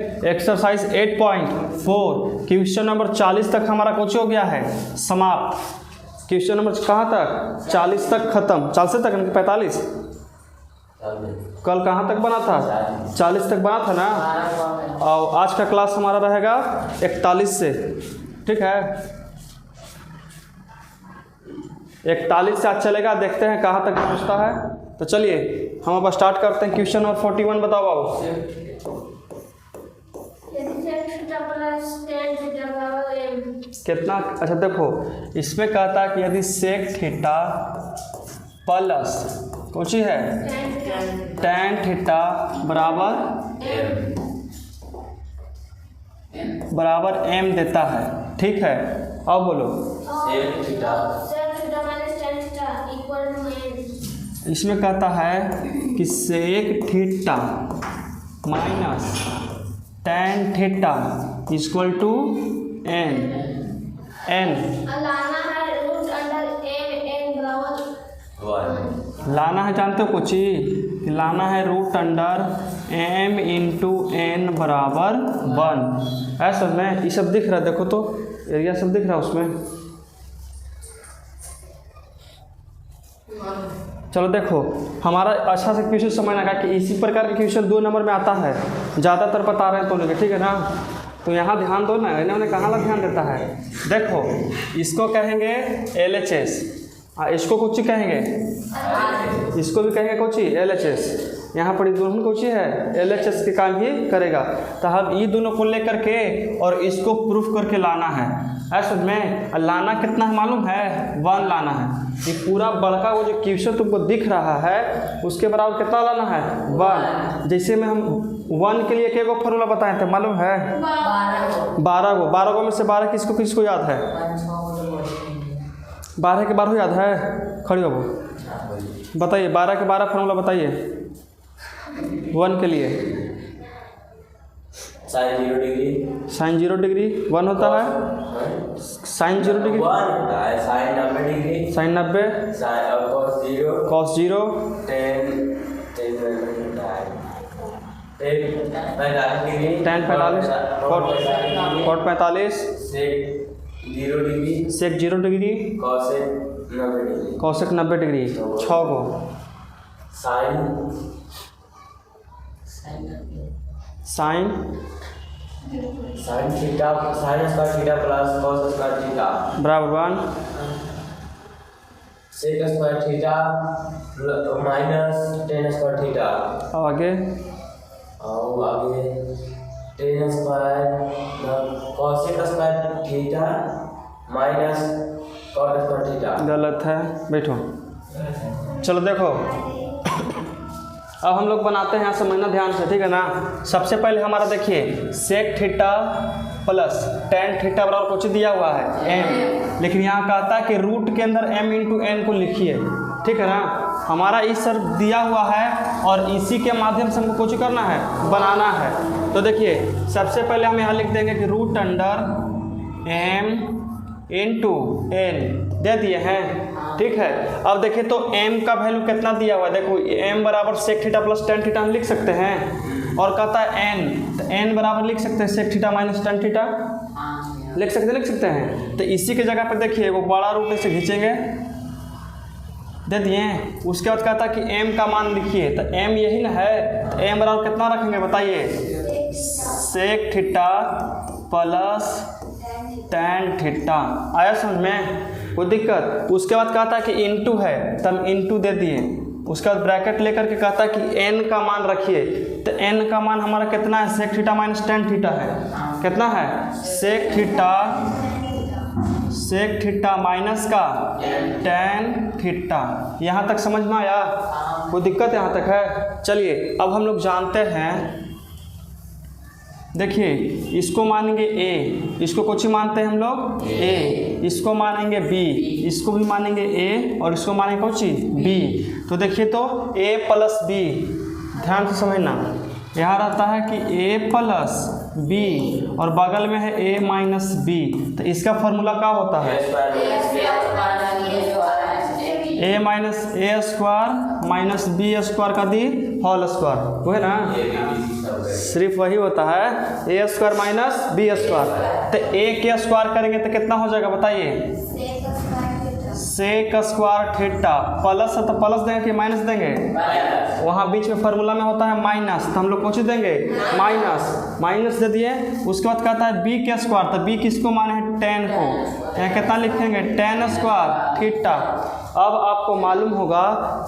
Exercise 8.4 question number 40 तक हमारा कुछ हो गया है समाप्त। क्वेश्चन नंबर कहाँ तक 40 तक खत्म, 40 तक 45 कल कहाँ तक बना था 40 तक बना था ना। और आज का क्लास हमारा रहेगा 41 से, ठीक है 41 से आज चलेगा। देखते हैं कहाँ तक पहुँचता है। तो चलिए हम अब स्टार्ट करते हैं। क्वेश्चन नंबर 41 बताओ बाबू। कितना, अच्छा देखो इसमें कहता है कि यदि सेक थीटा प्लस कुछ ही है टेन थीटा बराबर एम देता है, ठीक है। अब बोलो इसमें कहता है कि sec theta minus tan theta equal to n लाना है, जानते हो कुछ ही लाना है root under m into n बराबर 1। ऐसा में ये सब दिख रहा है, देखो तो एरिया सब दिख रहा है उसमें। चलो देखो हमारा अच्छा से क्वेश्चन समझना का कि इसी प्रकार के क्वेश्चन 2 नंबर में आता है, ज़्यादातर बता रहे हैं तो लोग, ठीक है ना। तो यहाँ ध्यान दो ना, इन्होंने कहाँ तक ध्यान देता है। देखो इसको कहेंगे LHS, इसको कुछ कहेंगे, इसको भी कहेंगे कुछ LHS। यहाँ पर दोनों कुछ है LHS के काम ही करेगा। तो हम ये दोनों को लेकर के और इसको प्रूफ करके लाना है। ऐसा में लाना कितना है मालूम है 1 लाना है। ये पूरा बड़का वो जो क्वेश्चन तुमको दिख रहा है उसके बराबर कितना लाना है 1। जैसे में हम 1 के लिए क्या फॉर्मूला बताए थे मालूम है 12 गो में से 12 किसको किसको याद है 12 के 12 याद है। खड़ी हो बताइए 12 के 12 फॉर्मूला बताइए 1 के लिए। साइन 0 डिग्री 1 होता है, sine 0 degree sine 90 cos 0 tan 45 cot 45 sec 0 degree cosec 90 degree 6 go sine theta sine square theta plus cos square theta बराबर 1 sec square theta minus tan square theta. आगे tan square cosec square theta minus cot square theta. गलत है, बैठो। चलो देखो अब हम लोग बनाते हैं, यहाँ समझना ध्यान से, ठीक है ना। सबसे पहले हमारा देखिए sec theta plus tan theta बराबर कुछ दिया हुआ है m, लेकिन यहाँ कहता है कि रूट के अंदर m इंटू एन को लिखिए, ठीक है ना। हमारा इस सर दिया हुआ है और इसी के माध्यम से हमको कुछ करना है बनाना है। तो देखिए सबसे पहले हम यहाँ लिख देंगे कि root under m into n दे दिए हैं, ठीक है। अब देखिए तो m का वैल्यू कितना दिया हुआ है, देखो m बराबर sec theta plus tan theta हम लिख सकते हैं। और कहता है n, तो n बराबर लिख सकते हैं sec theta minus tan theta, लिख सकते हैं। तो इसी के जगह पर देखिए वो बड़ा रूट से खींचेंगे, दे दिए। उसके बाद कहता है कि m का मान लिखिए, तो m यही ना है, तो m बराबर कितना रखेंगे बताइए sec theta plus tan theta. आया समझ में कोई दिक्कत। उसके बाद कहता है कि इनटू है, तब इनटू दे दिए। उसके बाद ब्रैकेट लेकर के कहता है कि n का मान रखिए, तो n का मान हमारा कितना है sec theta minus tan theta है, कितना है सेक थीटा माइनस का टेन थीटा। यहाँ तक समझ में आया, कोई दिक्कत यहाँ तक है। चलिए अब हम लोग जानते हैं, देखिए इसको मानेंगे a, इसको कुछ ही मानते हैं हम लोग a, इसको मानेंगे b, इसको भी मानेंगे a और इसको मानेंगे कुछ ही b। तो देखिए तो a प्लस b, ध्यान से समझना, यहाँ रहता है कि a प्लस b और बगल में है a माइनस b। तो इसका फॉर्मूला क्या होता है a minus a square minus b square का दी होल स्क्वायर, वो है ना। सिर्फ वही होता है ए स्क्वायर माइनस बी स्क्वायर। तो ए के स्क्वायर करेंगे तो कितना हो जाएगा बताइए, सेक स्क्वायर थीटा प्लस है तो प्लस देंगे कि माइनस देंगे, वहाँ बीच में फार्मूला में होता है माइनस, तो हम लोग कुछ देंगे माइनस दे दिए। उसके बाद कहता है बी के स्क्वायर, तो बी किसको माने हैं, टेन को, यहाँ कितना लिखेंगे टेन स्क्वायर थीटा। अब आपको मालूम होगा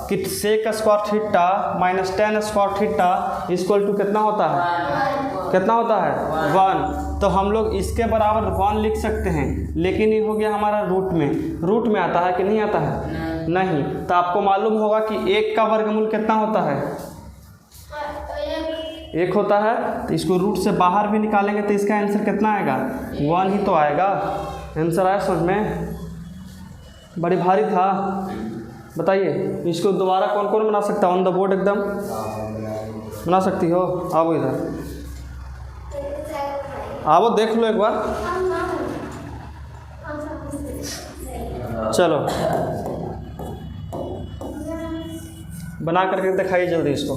कि sec square theta minus tan square theta equal to कितना होता है, कितना होता है 1। तो हम लोग इसके बराबर 1 लिख सकते हैं, लेकिन ये हो गया हमारा रूट में आता है कि नहीं आता है, नहीं। तो आपको मालूम होगा कि 1 का वर्गमूल कितना होता है, 1 होता है। तो इसको रूट से बाहर भी निकालेंगे तो इसका आंसर कितना आएगा, 1 ही तो आएगा। आंसर आया समझ में, बड़ी भारी था। बताइए इसको दोबारा कौन कौन बना सकता है, ऑन द बोर्ड एकदम बना सकती हो, आओ इधर आओ देख लो एक बार, चलो बना करके दिखाइए जल्दी इसको।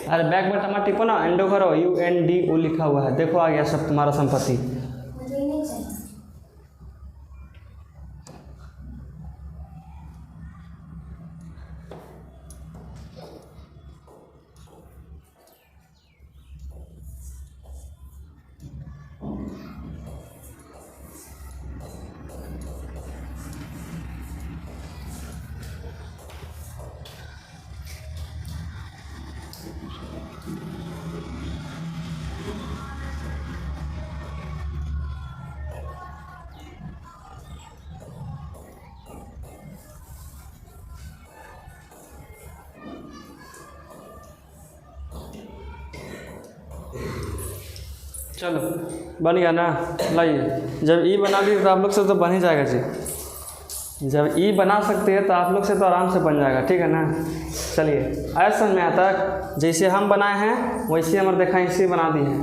अरे बैक बटन मत टिपो ना, एंडो करो, UNDO लिखा हुआ है, देखो आ गया सब तुम्हारा संपत्ति। चलो बन गया ना, लाइए। जब ई बना दी तो आप लोग से तो बन ही जाएगा जी, जब ई बना सकते हैं तो आप लोग से तो आराम से बन जाएगा, ठीक है ना। चलिए ऐसा समझ में आता है, जैसे हम बनाए हैं वैसे हमारे देखा इसी बना दी है,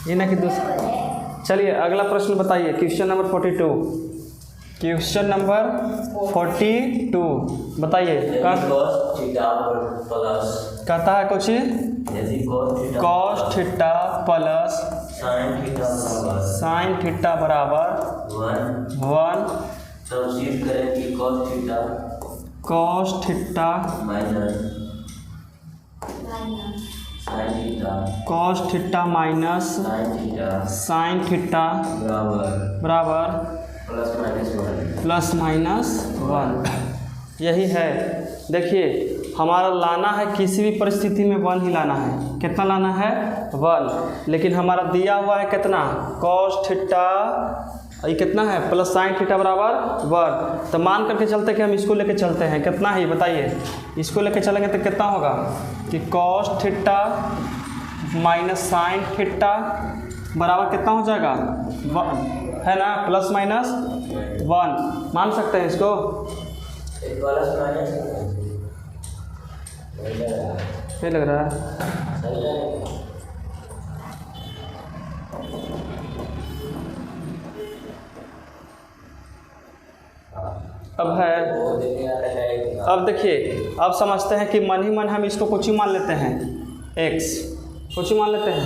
ये ना कि दूसरा। चलिए अगला प्रश्न बताइए, क्वेश्चन नंबर 42। क्वेश्चन नंबर 42 बताइए। कहता है कुछ cos theta plus sign theta बराबर 1। सब्स्टिट्यूट करें कि cos theta cos theta minus sine theta बराबर प्लस माइनस 1। यही है। देखिए हमारा लाना है किसी भी परिस्थिति में 1 ही लाना है। कितना लाना है 1, लेकिन हमारा दिया हुआ है कितना, कॉस थीटा, ये कितना है प्लस साइन थीटा बराबर 1। तो मान करके चलते कि हम इसको लेके चलते हैं, कितना ही बताइए, इसको लेके चलेंगे तो कितना होगा कि cos theta minus sine theta बराबर कितना हो जाएगा 1 है ना, प्लस माइनस 1। मान सकते हैं इसको, ये लग रहा है। अब देखिए, अब समझते हैं कि मन ही मन हम इसको कुछ ही मान लेते हैं, x कुछ ही मान लेते हैं,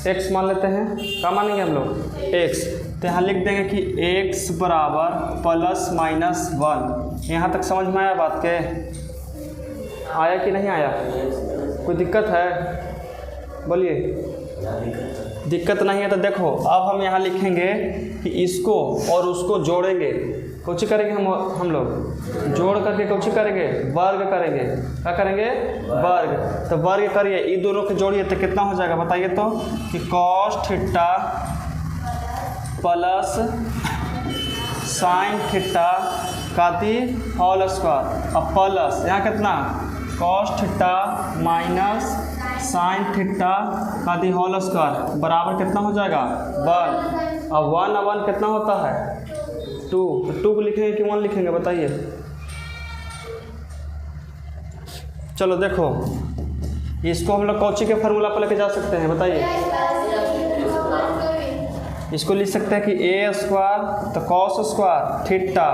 x मान लेते हैं। क्या मानेंगे हम लोग, x। तो यहाँ लिख देंगे कि x बराबर प्लस माइनस 1। यहाँ तक समझ में आया बात के, आया कि नहीं आया, कोई दिक्कत है बोलिए। दिक्कत नहीं है तो देखो, अब हम यहाँ लिखेंगे कि इसको और उसको जोड़ेंगे, कुछ करेंगे हम लोग जोड़ करके कुछ करेंगे, वर्ग करेंगे। क्या करेंगे? वर्ग। तो वर्ग करिए, ये दोनों के जोड़िए तो कितना हो जाएगा बताइए तो, कि cos theta plus sine theta का दी होल स्क्वायर। अब प्लस यहाँ कितना, cos theta minus sine theta का दी होल स्क्वायर बराबर कितना हो जाएगा? 1। अब 1 कितना होता है? 2। तो 2 को लिखेंगे कि 1 लिखेंगे बताइए? चलो देखो, इसको हम लोग कौची के फार्मूला पर लेके जा सकते हैं बताइए? इसको लिख सकते हैं कि ए स्क्वायर तो cos square theta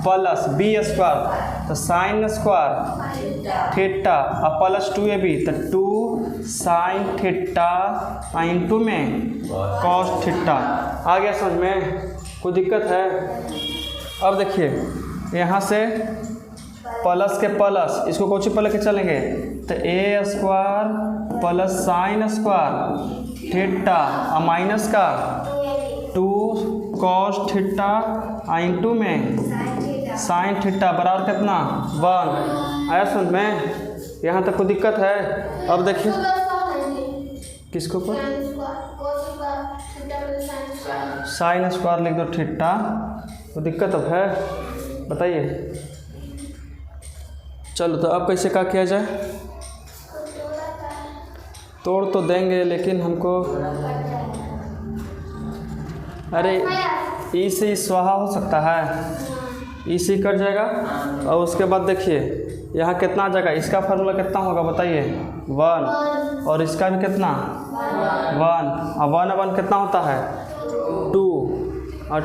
plus b square तो साइन स्क्वायर थीटा और प्लस 2ab तो 2 साइन थीटा इंटू में कॉस थीटा। आ गया समझ में? कोई दिक्कत है? अब देखिए यहाँ से प्लस के प्लस इसको कोची पर लेके चलेंगे तो a square plus sine square theta और माइनस का 2 कॉस थीटा इंटू में साइन थीटा बराबर कितना? 1। आया समझ में? यहाँ तक कोई दिक्कत है? अब देखिए किसको पर साइन स्क्वायर लिख दो थीटा, तो दिक्कत अब है बताइए? चलो तो अब कैसे क्या किया जाए? तोड़ तो देंगे लेकिन हमको, अरे ई से स्वाहा हो सकता है, ई से कट जाएगा। और उसके बाद देखिए यहाँ कितना आ जाएगा, इसका फार्मूला कितना होगा बताइए? 1। और इसका भी कितना? 1। और 1 कितना होता है? 2। और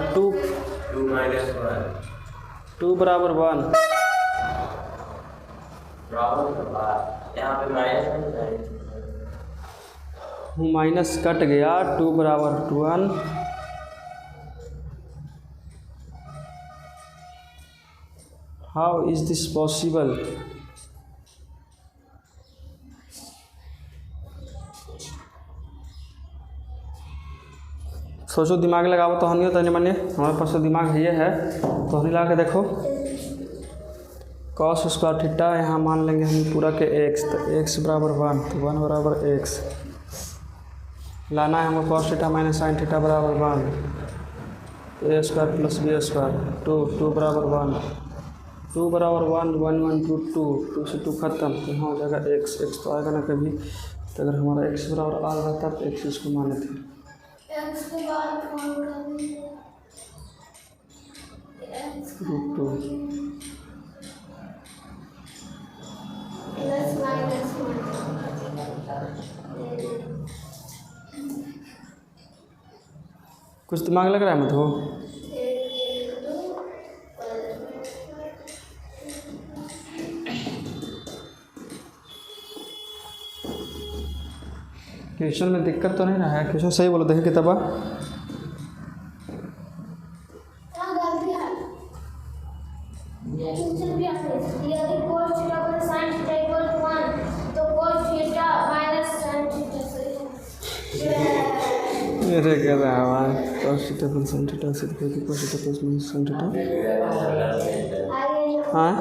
2 बराबर 1। यहाँ पे माइनस कट गया, 2 बराबर 1। How is this possible? सोचो, दिमाग लगाओ तो नहीं होता नहीं मने, हमारे पास तो दिमाग ये है तो नहीं ला के देखो। कॉस स्क्वायर थीटा यहाँ मान लेंगे हम पूरा के x, तो x बराबर 1 तो 1 बराबर x लाना है हमको। Cos theta minus sine theta बराबर 1 a square plus b square 2 बराबर 1 2 बराबर 1 1 1 2 2 से 2 खत्म, तो यहाँ हो जाएगा x तो आएगा ना कभी। तो अगर हमारा x बराबर आ रहता तो x इसको माने थे। √2 कुछ दिमाग लग रहा है मधु? क्वेश्चन में दिक्कत तो नहीं रहा है? क्वेश्चन सही बोलो, देखिए किताबा। मेरे कह रहा है cos theta plus sin theta से cos theta plus minus sin theta. हाँ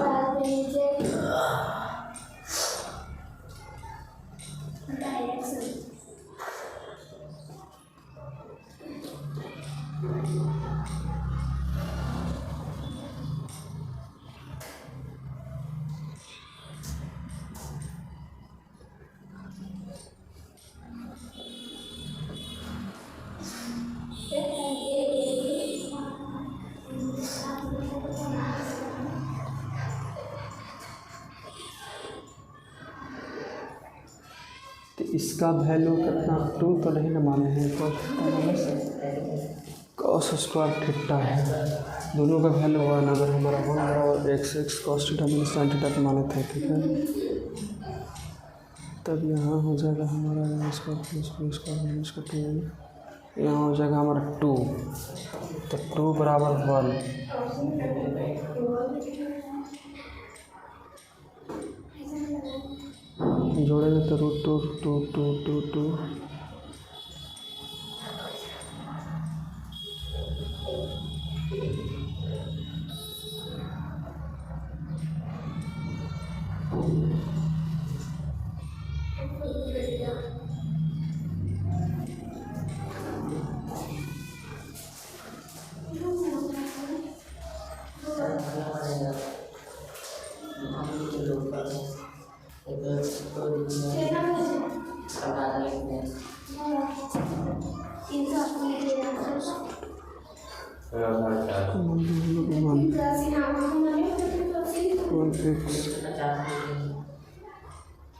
तो इसका वैल्यू कितना? 2 तो नहीं ना माने हैं, कॉस स्क्वायर थीटा है, दोनों का वैल्यू 1। अगर हमारा 1 बराबर x cos theta minus sine theta तो माने थे, ठीक है। तब यहाँ हो जाएगा हमारा square plus b square minus का 2, यहाँ हो जाएगा हमारा 2, तो 2 बराबर 1। जोड़ेंगे तो √2 2 2 2 2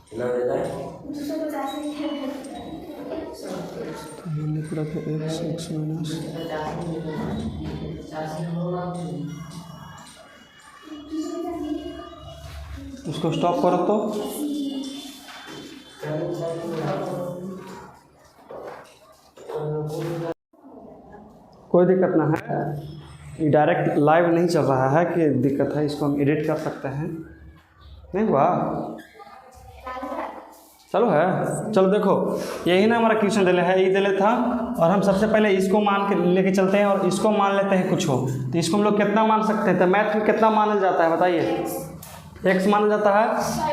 कितना देता है? हमने पूरा था x माइनस उसको स्टॉप करो तो कोई दिक्कत ना है। ये डायरेक्ट लाइव नहीं चल रहा है कि दिक्कत है, इसको हम एडिट कर सकते हैं। नहीं हुआ चलो है। चलो देखो यही ना हमारा क्वेश्चन दिले है, ये दिले था और हम सबसे पहले इसको मान के लेके चलते हैं और इसको मान लेते हैं कुछ हो, तो इसको हम लोग कितना मान सकते हैं? तो मैथ में कितना माना जाता है बताइए? x माना जाता है।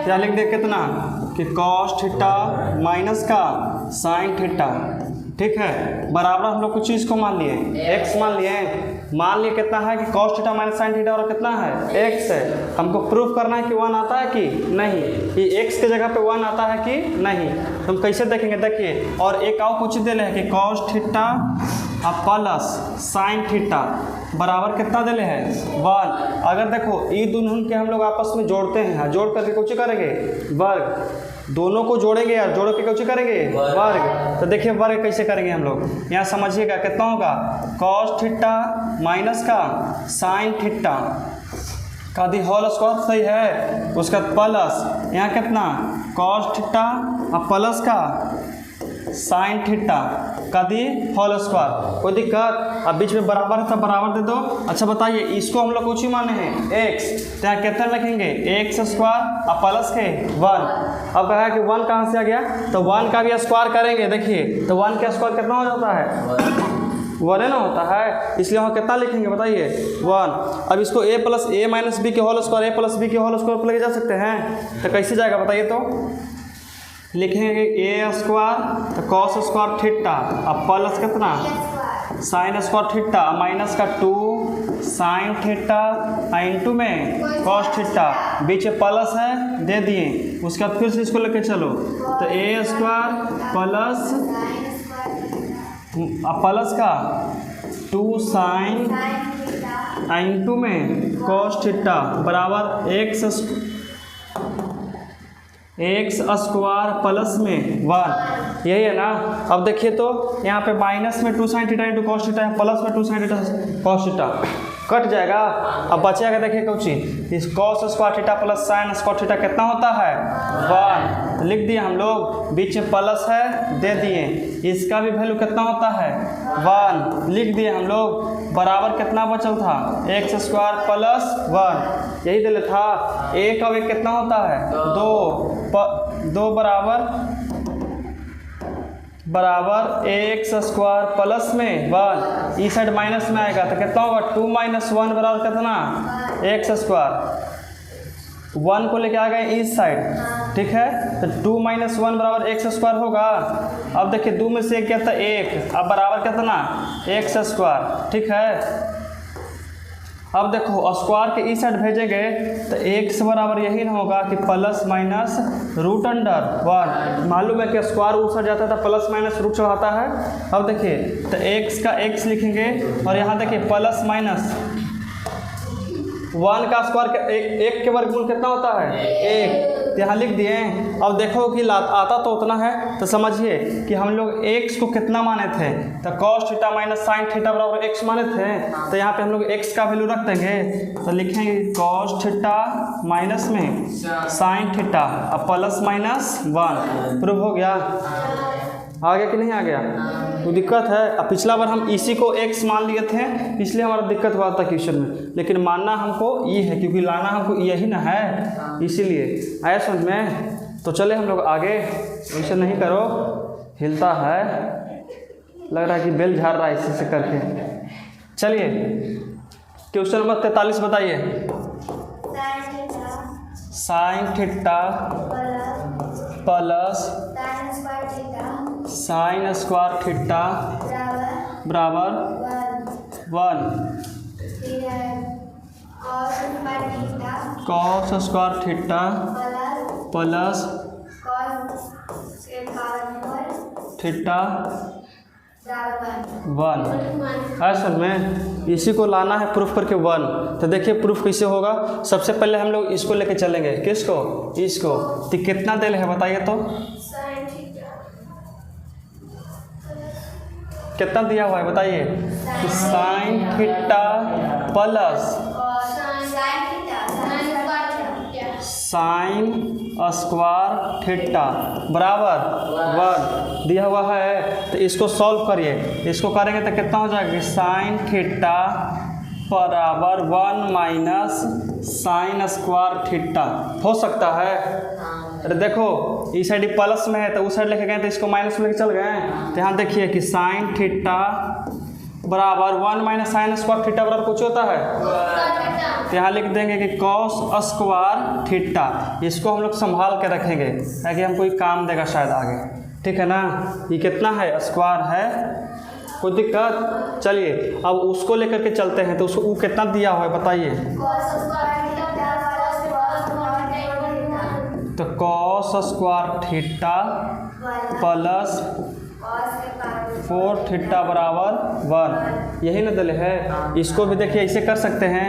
क्या लिख दे कितना कि cos थीटा माइनस का sin थीटा, ठीक है, बराबर हम लोग कुछ चीज़ को मान लिए x मान लिए कितना है कि cos theta minus sin theta और कितना है x है। हमको प्रूफ करना है कि 1 आता है कि नहीं, कि x के जगह पे 1 आता है कि नहीं। तो हम कैसे देखेंगे? देखिए और एक और कुछ दिले है कि cos theta plus sin theta बराबर कितना दिले है 1। अगर देखो ये दोनों के हम लोग आपस में जोड़ते हैं, जोड़ करके कुछ करेंगे वर्ग, दोनों को जोड़ेंगे यार, जोड़ के कुछ करेंगे वर्ग। तो देखिए वर्ग कैसे करेंगे हम लोग, यहाँ समझिएगा कितना होगा cos थीटा माइनस का sin थीटा का दी होल स्क्वायर, सही है, उसका प्लस यहाँ कितना cos थीटा प्लस का sin थीटा का दी होल स्क्वायर। कोई दिक्कत? अब बीच में बराबर है तो बराबर दे दो। अच्छा बताइए इसको हम लोग कुछ ही माने हैं x, तो यहाँ कितना लिखेंगे x स्क्वायर प्लस के 1। अब कहा कि 1 कहाँ से आ गया, तो 1 का भी स्क्वायर करेंगे। देखिए तो 1 का स्क्वायर कितना हो जाता है 1 है ना होता है, इसलिए वहाँ कितना लिखेंगे बताइए 1। अब इसको a plus a minus b के whole square, a plus b के होल स्क्वायर पर लेके जा सकते हैं, तो कैसे जाएगा बताइए? तो लिखेंगे a स्क्वायर तो cos स्क्वायर थीटा अब प्लस कितना sin स्क्वायर थीटा माइनस का 2 sin थीटा इंटू में cos थीटा, बीच में प्लस है दे दिए। उसके बाद फिर से इसको लेके चलो तो a स्क्वायर प्लस का 2 sin इंटू में cos थीटा बराबर x स्क्वायर प्लस में 1, यही है ना। अब देखिए तो यहाँ पे माइनस में 2 sin theta into cos theta है, प्लस में 2 sin theta cos theta cut जाएगा। अब बचेगा देखिए कुछ इस cos square theta plus sin square theta कितना होता है 1, लिख दिए हम लोग, बीच में प्लस है दे दिए, इसका भी वैल्यू कितना होता है 1, लिख दिए हम लोग, बराबर कितना बचल था x स्क्वायर प्लस 1, यही दिले था। एक और एक कितना होता है 2 बराबर x स्क्वायर प्लस में 1, इस साइड माइनस में आएगा तो कितना होगा 2 माइनस 1 बराबर कितना x स्क्वायर, 1 को लेके आ गए इस साइड, ठीक है, तो 2 माइनस 1 बराबर x स्क्वायर होगा। अब देखिए 2 में से एक क्या था 1, अब बराबर कितना x स्क्वायर, ठीक है। अब देखो स्क्वायर के इस साइड भेजेंगे तो x बराबर यही ना होगा कि प्लस माइनस रूट अंडर 1, मालूम है कि स्क्वायर उस साइड जाता था प्लस माइनस रूट चढ़ाता है। अब देखिए तो x का x लिखेंगे और यहाँ देखिए प्लस माइनस 1 का स्क्वायर एक के वर्गमूल कितना होता है 1, तो यहाँ लिख दिए। अब देखो कि आता तो उतना है, तो समझिए कि हम लोग x को कितना माने थे, तो cos theta minus sin theta बराबर x माने थे, तो यहाँ पे हम लोग x का वैल्यू रख देंगे, तो लिखेंगे cos थीटा माइनस में sin थीटा अब प्लस माइनस 1, प्रूव हो गया। आ गया कि नहीं आ गया? तो दिक्कत है। अब पिछला बार हम इसी को x मान लिए थे, इसलिए हमारा दिक्कत हुआ था क्वेश्चन में, लेकिन मानना हमको ये है क्योंकि लाना हमको यही ना है, इसीलिए आया समझ में। तो चले हम लोग आगे, ऐसे नहीं करो, हिलता है, लग रहा है कि बेल झाड़ रहा है इसी से करके। चलिए क्वेश्चन नंबर 43 बताइए। sin theta plus sin square theta बराबर 1, cos square theta plus theta 1। असल में इसी को लाना है प्रूफ करके 1। तो देखिए प्रूफ कैसे होगा। सबसे पहले हम लोग इसको लेके चलेंगे, किसको, इसको। तो कितना दिल है बताइए तो, कितना दिया हुआ है बताइए। Sine theta plus sine square theta बराबर 1 दिया हुआ है। तो इसको सॉल्व करिए, इसको करेंगे तो कितना हो जाएगा कि साइन थीटा बराबर 1 माइनस साइन स्क्वायर थीटा हो सकता है। अरे देखो इस साइड प्लस में है तो उस साइड लेके गए तो इसको माइनस में लेके चल गए। तो यहाँ देखिए कि साइन थीटा बराबर 1 माइनस साइन स्क्वायर थीटा बराबर कुछ होता है। तो यहाँ लिख देंगे कि कॉस स्क्वायर थीटा। इसको हम लोग संभाल के रखेंगे ताकि हम कोई काम देगा शायद आगे, ठीक है ना। ये कितना है, स्क्वायर है, कोई दिक्कत। चलिए अब उसको लेकर के चलते हैं। तो उसको वो कितना दिया हुआ है बताइए। तो cos square theta plus 4 theta बराबर 1, यही ना दल है। इसको भी देखिए ऐसे कर सकते हैं।